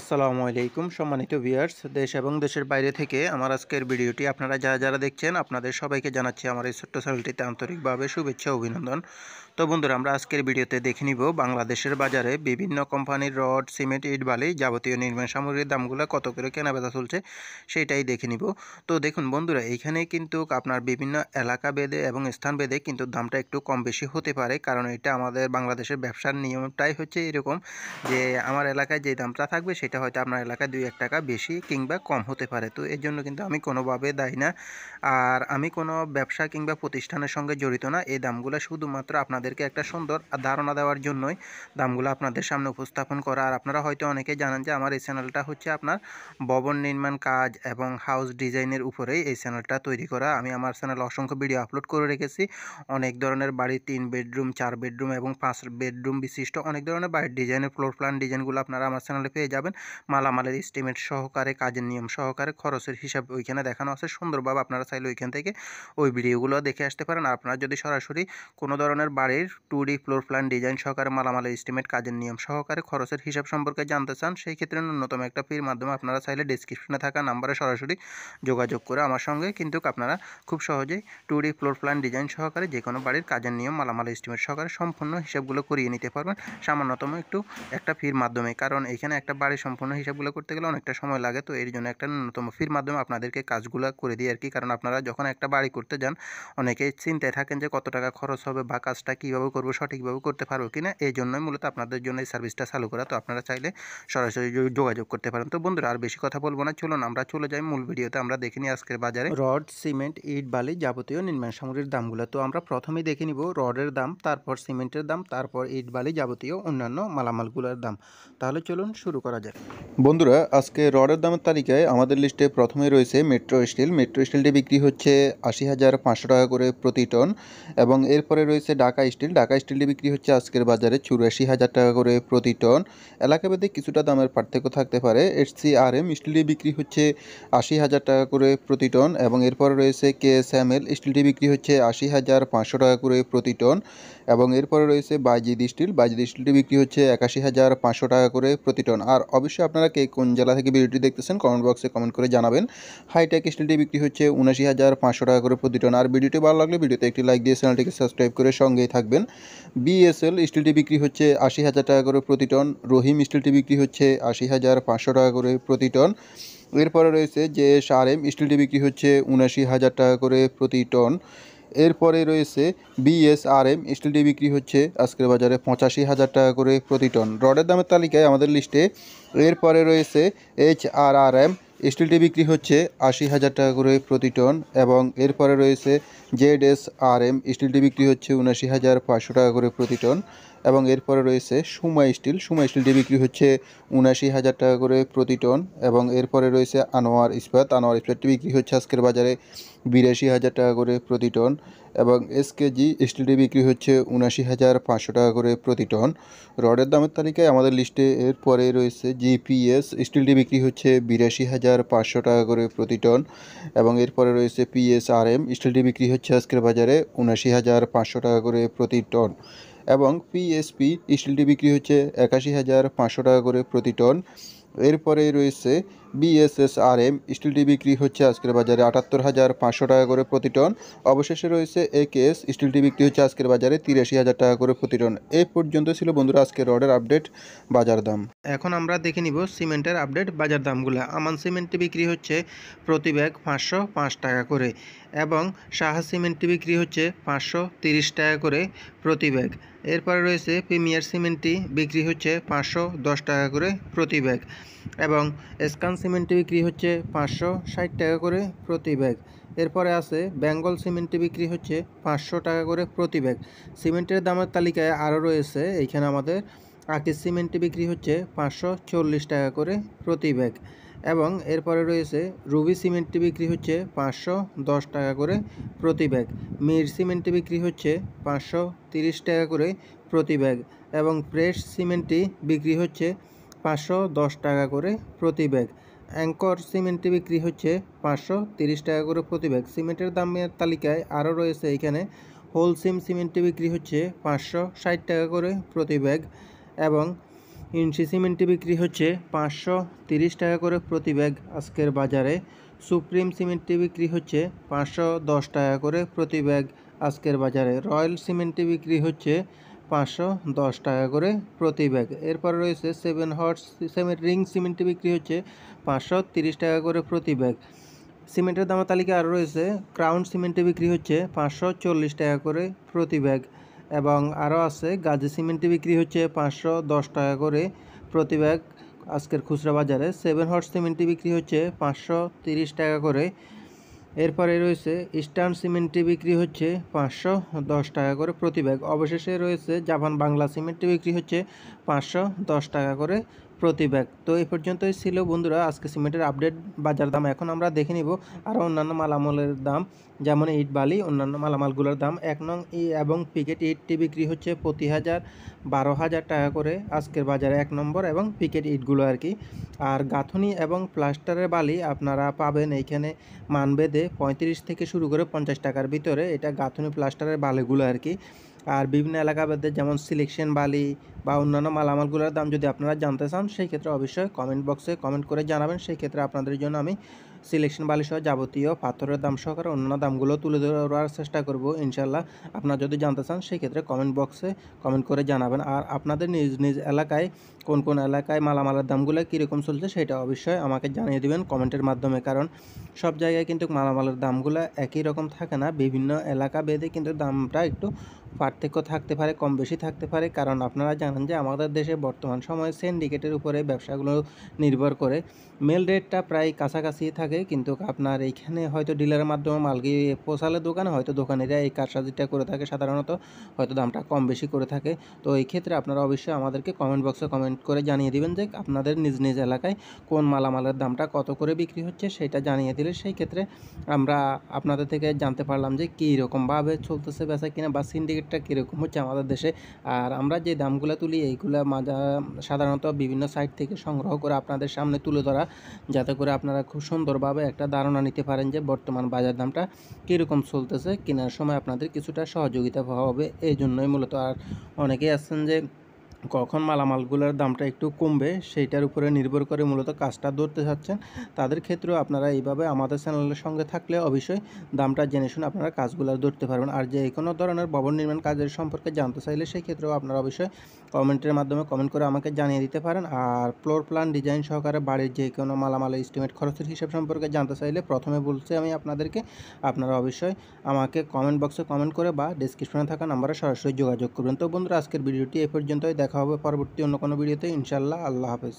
আসসালামু আলাইকুম সম্মানিত ভিউয়ার্স, দেশ এবং দেশের বাইরে থেকে আমার আজকের ভিডিওটি আপনারা যারা দেখছেন আপনাদের সবাইকে জানাচ্ছি আমার এই ছোট্ট চ্যানেলটিতে আন্তরিকভাবে শুভেচ্ছা অভিনন্দন। তো বন্ধুরা, আমরা আজকের ভিডিওতে দেখে নিব বাংলাদেশের বাজারে বিভিন্ন কোম্পানির রড, সিমেন্ট, ইট, বালি যাবতীয় নির্মাণ সামগ্রীর দামগুলো কত করে কেনাবেচা চলছে সেটাই দেখে নিব। তো দেখুন বন্ধুরা, এইখানে কিন্তু আপনার বিভিন্ন এলাকা ভেদে এবং স্থান ভেদে কিন্তু দামটা একটু কম বেশি হতে পারে, কারণ এটা আমাদের বাংলাদেশের ব্যবসার নিয়মটাই হচ্ছে এরকম যে আমার এলাকায় যে দামটা থাকবে সেটা হয়তো আপনার এলাকায় 2-1 টাকা বেশি কিংবা কম হতে পারে। তো এর জন্য কিন্তু আমি কোনোভাবে দায়ী না, আর আমি কোনো ব্যবসা কিংবা প্রতিষ্ঠানের সঙ্গে জড়িত না। এই দামগুলো শুধুমাত্র আপনাদেরকে একটা সুন্দর ধারণা দেওয়ার জন্যই দামগুলো আপনাদের সামনে উপস্থাপন করা। আর আপনারা হয়তো অনেকেই জানেন যে আমার এই চ্যানেলটা হচ্ছে আপনার ভবন নির্মাণ কাজ এবং হাউস ডিজাইনের উপরেই এই চ্যানেলটা তৈরি করা। আমি আমার চ্যানেলে অসংখ্য ভিডিও আপলোড করে রেখেছি। অনেক ধরনের বাড়ি, 3 বেডরুম, 4 বেডরুম এবং 5 বেডরুম বিশিষ্ট অনেক ধরনের বাড়ির ডিজাইনের ফ্লোর প্ল্যান ডিজাইনগুলো আপনারা আমার চ্যানেলে পেয়ে যাবেন। মালামালের এস্টিমেট সহকারে, কাজের নিয়ম সহকারে, খরচের হিসাব ওইখানে দেখানো আছে সুন্দরভাবে। আপনারা চাইলে ওইখান থেকে ওই ভিডিওগুলো দেখে আসতে পারেন। আর আপনারা যদি সরাসরি কোনো ধরনের বাড়ির 2D ফ্লোর প্ল্যান ডিজাইন সহকারে, মালামালের এস্টিমেট, কাজের নিয়ম সহকারে, খরচের হিসাব সম্পর্কে জানতে চান, সেই ক্ষেত্রে ন্যূনতম একটা ফির মাধ্যমে আপনারা চাইলে ডেসক্রিপশনে থাকা নাম্বারে সরাসরি যোগাযোগ করে আমার সঙ্গে কিন্তু আপনারা খুব সহজেই 2D ফ্লোর প্ল্যান ডিজাইন সহকারে যে কোনো বাড়ির কাজের নিয়ম, মালামাল এস্টিমেট সহকারে সম্পূর্ণ হিসাবগুলো করিয়ে নিতে পারবেন সামান্যতম একটা ফির মাধ্যমে। কারণ এখানে একটা বাড়ির সম্পূর্ণ হিসাবগুলো করতে গেলে অনেকটা সময় লাগে, তো এর জন্য একটা ন্যূনতম ফির মাধ্যমে আপনাদেরকে কাজগুলো করে দিই আর কি। কারণ আপনারা যখন একটা বাড়ি করতে যান অনেকেই চিন্তায় থাকেন যে কত টাকা খরচ হবে বা কাজটা কীভাবে করবো, সঠিকভাবে করতে পারবো কিনা। এই জন্যই মূলত আপনাদের জন্য এই সার্ভিসটা চালু করা। তো আপনারা চাইলে সরাসরি যোগাযোগ করতে পারেন। তো বন্ধুরা, আর বেশি কথা বলবো না, চলুন আমরা চলে যাই মূল ভিডিওতে। আমরা দেখে নিই আজকের বাজারে রড, সিমেন্ট, ইট, বালি যাবতীয় নির্মাণ সামগ্রীর দামগুলো। তো আমরা প্রথমেই দেখে নিব রডের দাম, তারপর সিমেন্টের দাম, তারপর ইট, বালি যাবতীয় অন্যান্য মালামালগুলোর দাম। তাহলে চলুন শুরু করা যাক। বন্ধুরা, আজকে রডের দামের তালিকায় আমাদের লিস্টে প্রথমে রয়েছে মেট্রো স্টিল। মেট্রো স্টিলটি বিক্রি হচ্ছে ৮০,৫০০ টাকা করে প্রতি টন। এবং এরপরে রয়েছে ঢাকা স্টিল। ঢাকা স্টিলটি বিক্রি হচ্ছে আজকের বাজারে ৮৪,০০০ টাকা করে প্রতি টন। এলাকাভেদে কিছুটা দামের পার্থক্য থাকতে পারে। SCRM স্টিলটি বিক্রি হচ্ছে ৮০,০০০ টাকা করে প্রতি টন। এবং এরপরে রয়েছে KSML স্টিলটি বিক্রি হচ্ছে ৮০,৫০০ টাকা করে প্রতি টন। এবং এরপরে রয়েছে বাইজিদ স্টিল। বাইজিদ স্টিলটি বিক্রি হচ্ছে ৮১,৫০০ টাকা করে প্রতি টন। আর অবশ্যই আপনারা কে কোন জেলা থেকে ভিডিওটি দেখতেছেন কমেন্ট বক্সে কমেন্ট করে জানাবেন। হাইটেক স্টিলটি বিক্রি হচ্ছে ৭৯,৫০০ টাকা করে প্রতি টন। আর ভিডিওটি ভালো লাগলে ভিডিওতে একটি লাইক দিয়ে চ্যানেলটিকে সাবস্ক্রাইব করে সঙ্গেই থাকবেন। BSL স্টিলটি বিক্রি হচ্ছে ৮০,০০০ টাকা করে প্রতি টন। রহিম স্টিলটি বিক্রি হচ্ছে ৮০,৫০০ টাকা করে প্রতি টন। এরপরে রয়েছে JSRM স্টিলটি বিক্রি হচ্ছে ৭৯,০০০ টাকা করে প্রতি টন। এরপরে রয়েছে BSRM স্টিলটি বিক্রি হচ্ছে আজকের বাজারে ৮৫,০০০ টাকা করে প্রতি টন। রডের দামের তালিকায় আমাদের লিস্টে এরপরে রয়েছে HRRM স্টিলটি বিক্রি হচ্ছে ৮০,০০০ টাকা করে প্রতি টন। এবং এরপরে রয়েছে ZSRM স্টিলটি বিক্রি হচ্ছে ৭৯,৫০০ টাকা করে প্রতি টন। এবং এরপরে রয়েছে সুমা স্টিল। সুমা স্টিলটি বিক্রি হচ্ছে ৭৯,০০০ টাকা করে প্রতি টন। এবং এরপরে রয়েছে আনোয়ার ইস্পাত। আনোয়ার ইস্পাতটি বিক্রি হচ্ছে আজকের বাজারে ৮২,০০০ টাকা করে প্রতি টন। এবং SKG স্টিলটি বিক্রি হচ্ছে ৭৯,৫০০ টাকা করে প্রতি টন। রডের দামের তালিকায় আমাদের লিস্টে এরপরে রয়েছে GPS স্টিলটি বিক্রি হচ্ছে ৮২,৫০০ টাকা করে প্রতি টন। এবং এরপরে রয়েছে PSRM স্টিলটি বিক্রি হচ্ছে আজকের বাজারে ৭৯,৫০০ টাকা করে প্রতি টন। এবং PSP স্টিলটি বিক্রি হচ্ছে ৮১,৫০০ টাকা করে প্রতি টন। এরপরে রয়েছে BSSRM স্টিলটি বিক্রি হচ্ছে আজকের বাজারে ৭৮,৫০০ টাকা করে প্রতি টন। অবশেষে রয়েছে AKS স্টিলটি বিক্রি হচ্ছে আজকের বাজারে ৮৩,০০০ টাকা করে প্রতি টন। এই পর্যন্ত ছিল বন্ধুরা আজকের রডের আপডেট বাজার দাম। এখন আমরা দেখে নিব সিমেন্টের আপডেট বাজার দামগুলো। আমান সিমেন্টটি বিক্রি হচ্ছে প্রতি ব্যাগ ৫০৫ টাকা করে এবং সাহা সিমেন্টটি বিক্রি হচ্ছে ৫৩০ টাকা করে প্রতি ব্যাগ। এরপরে রয়েছে প্রিমিয়ার সিমেন্টটি বিক্রি হচ্ছে ৫১০ টাকা করে প্রতি ব্যাগ এবং স্কান সিমেন্টটি বিক্রি হচ্ছে ৫৬০ টাকা করে প্রতি ব্যাগ। এরপরে আছে বেঙ্গল সিমেন্টটি বিক্রি হচ্ছে ৫০০ টাকা করে প্রতি ব্যাগ। সিমেন্টের দামের তালিকায় আরও রয়েছে এইখানে আমাদের আকিজ সিমেন্টটি বিক্রি হচ্ছে ৫৪০ টাকা করে প্রতি ব্যাগ এবং এরপরে রয়েছে রুবি সিমেন্টটি বিক্রি হচ্ছে ৫১০ টাকা করে প্রতি ব্যাগ। মির সিমেন্টটি বিক্রি হচ্ছে ৫৩০ টাকা করে প্রতি ব্যাগ এবং ফ্রেশ সিমেন্টটি বিক্রি হচ্ছে ৫১০ টাকা করে প্রতি ব্যাগ। অ্যাঙ্কর সিমেন্টটি বিক্রি হচ্ছে ৫৩০ টাকা করে প্রতি ব্যাগ। সিমেন্টের দামের তালিকায় আরও রয়েছে এইখানে হোলসিম সিমেন্টটি বিক্রি হচ্ছে ৫৬০ টাকা করে প্রতি ব্যাগ এবং ইঞ্চি সিমেন্টটি বিক্রি হচ্ছে 530 টাকা করে প্রতি ব্যাগ আজকের বাজারে। সুপ্রিম সিমেন্টটি বিক্রি হচ্ছে 510 টাকা করে প্রতি ব্যাগ আজকের বাজারে। রয়্যাল সিমেন্টটি বিক্রি হচ্ছে 510 টাকা করে প্রতি ব্যাগ। এরপর রয়েছে 7 হর্স সিমেন্ট রিং সিমেন্টটি বিক্রি হচ্ছে 530 টাকা করে প্রতি ব্যাগ। সিমেন্টের দামের তালিকা আরও রয়েছে ক্রাউন সিমেন্টে বিক্রি হচ্ছে 540 টাকা করে প্রতি ব্যাগ এবং আরও আছে গাজী সিমেন্টে বিক্রি হচ্ছে 510 টাকা করে প্রতি ব্যাগ আজকের খুচরা বাজারে। 7 হর্স সিমেন্টটি বিক্রি হচ্ছে 530 টাকা করে। এরপরে রয়েছে ইস্টার্ন সিমেন্টটি বিক্রি হচ্ছে 510 টাকা করে প্রতি ব্যাগ। অবশেষে রয়েছে জাপান বাংলা সিমেন্টটি বিক্রি হচ্ছে 510 টাকা করে প্রতি ব্যাগ। তো এই পর্যন্তই ছিল বন্ধুরা আজকে সিমেন্টের আপডেট বাজার দাম। এখন আমরা দেখে নিব আরও অন্যান্য মালামালের দাম, যেমন ইট বালি অন্যান্য মালামালগুলোর দাম। 1 নং এবং পিকেট ইটটি বিক্রি হচ্ছে প্রতি 12,000 টাকা করে আজকের বাজারে 1 নম্বর এবং পিকেট ইটগুলো আর কি। আর গাঁথনি এবং প্লাস্টারের বালি আপনারা পাবেন এইখানে মানবেদে 35 থেকে শুরু করে 50 টাকার ভিতরে, এটা গাঁথনি প্লাস্টারের বালিগুলো আর কি। আর বিভিন্ন এলাকাভেদে যেমন সিলেকশন বালি বা অন্যান্য মালামালগুলোর দাম যদি আপনারা জানতে চান সেই ক্ষেত্রে অবশ্যই কমেন্ট বক্সে কমেন্ট করে জানাবেন। সেই ক্ষেত্রে আপনাদের জন্য আমি সিলেকশন বালি সহ যাবতীয় পাথরের দাম সহকারে অন্যান্য দামগুলো তুলে ধরার চেষ্টা করব ইনশাল্লাহ। আপনারা যদি জানতে চান সেই ক্ষেত্রে কমেন্ট বক্সে কমেন্ট করে জানাবেন। আর আপনাদের নিজ নিজ এলাকায় কোন কোন এলাকায় মালামালের দামগুলো কীরকম চলছে সেটা অবশ্যই আমাকে জানিয়ে দেবেন কমেন্টের মাধ্যমে, কারণ সব জায়গায় কিন্তু মালামালের দামগুলো একই রকম থাকে না, বিভিন্ন এলাকা ভেদে কিন্তু দামটা একটু পার্থক্য থাকতে পারে, কম বেশি থাকতে পারে। কারণ আপনারা জানেন যে আমাদের দেশে বর্তমান সময়ে সিন্ডিকেটের উপরে ব্যবসাগুলো নির্ভর করে। মেল রেটটা প্রায় কাছাকাছি থাকে, কিন্তু আপনার এইখানে হয়তো ডিলারের মাধ্যমে মাল গিয়ে পৌঁছালে দোকানে হয়তো দোকানিরা এই কারসাজিটা করে থাকে, সাধারণত হয়তো দামটা কম বেশি করে থাকে। তো এই ক্ষেত্রে আপনারা অবশ্যই আমাদেরকে কমেন্ট বক্সে কমেন্ট করে জানিয়ে দিবেন যে আপনাদের নিজ নিজ এলাকায় কোন মালামালের দামটা কত করে বিক্রি হচ্ছে সেটা জানিয়ে দিলে সেই ক্ষেত্রে আমরা আপনাদের থেকে জানতে পারলাম যে কী রকমভাবে চলতেছে বেচা কিনা বা সিন্ডিকেটটা কীরকম হচ্ছে আমাদের দেশে। আর আমরা যে দামগুলো তুলি এইগুলো সাধারণত বিভিন্ন সাইট থেকে সংগ্রহ করে আপনাদের সামনে তুলে ধরা, যাতে করে আপনারা খুব সুন্দরভাবে একটা ধারণা নিতে পারেন যে বর্তমান বাজার দামটা কীরকম চলতেছে, কেনার সময় আপনাদের কিছুটা সহযোগিতা হবে। এই জন্যই মূলত। আর অনেকেই আছেন যে কখন মালামালগুলোর দামটা একটু কমবে সেইটার উপরে নির্ভর করে মূলত কাজটা ধরতে চাচ্ছেন, তাদের ক্ষেত্রেও আপনারা এইভাবে আমাদের চ্যানেলের সঙ্গে থাকলে অবশ্যই দামটা জেনে শুনে আপনারা কাজগুলো ধরতে পারবেন। আর যে কোনো ধরনের ভবন নির্মাণ কাজের সম্পর্কে জানতে চাইলে সেই ক্ষেত্রেও আপনারা অবশ্যই কমেন্টের মাধ্যমে কমেন্ট করে আমাকে জানিয়ে দিতে পারেন। আর ফ্লোর প্ল্যান ডিজাইন সহকারে বাড়ির যে কোনো মালামালের এস্টিমেট খরচের হিসাব সম্পর্কে জানতে চাইলে প্রথমে বলছি আমি আপনাদেরকে, আপনারা অবশ্যই আমাকে কমেন্ট বক্সে কমেন্ট করে বা ডেসক্রিপশনে থাকা নাম্বারে সরাসরি যোগাযোগ করবেন। তো বন্ধুরা আজকের ভিডিওটি এই পর্যন্তই, দেখা হবে পরবর্তী অন্য কোনো ভিডিওতে ইনশাআল্লাহ। আল্লাহ হাফেজ।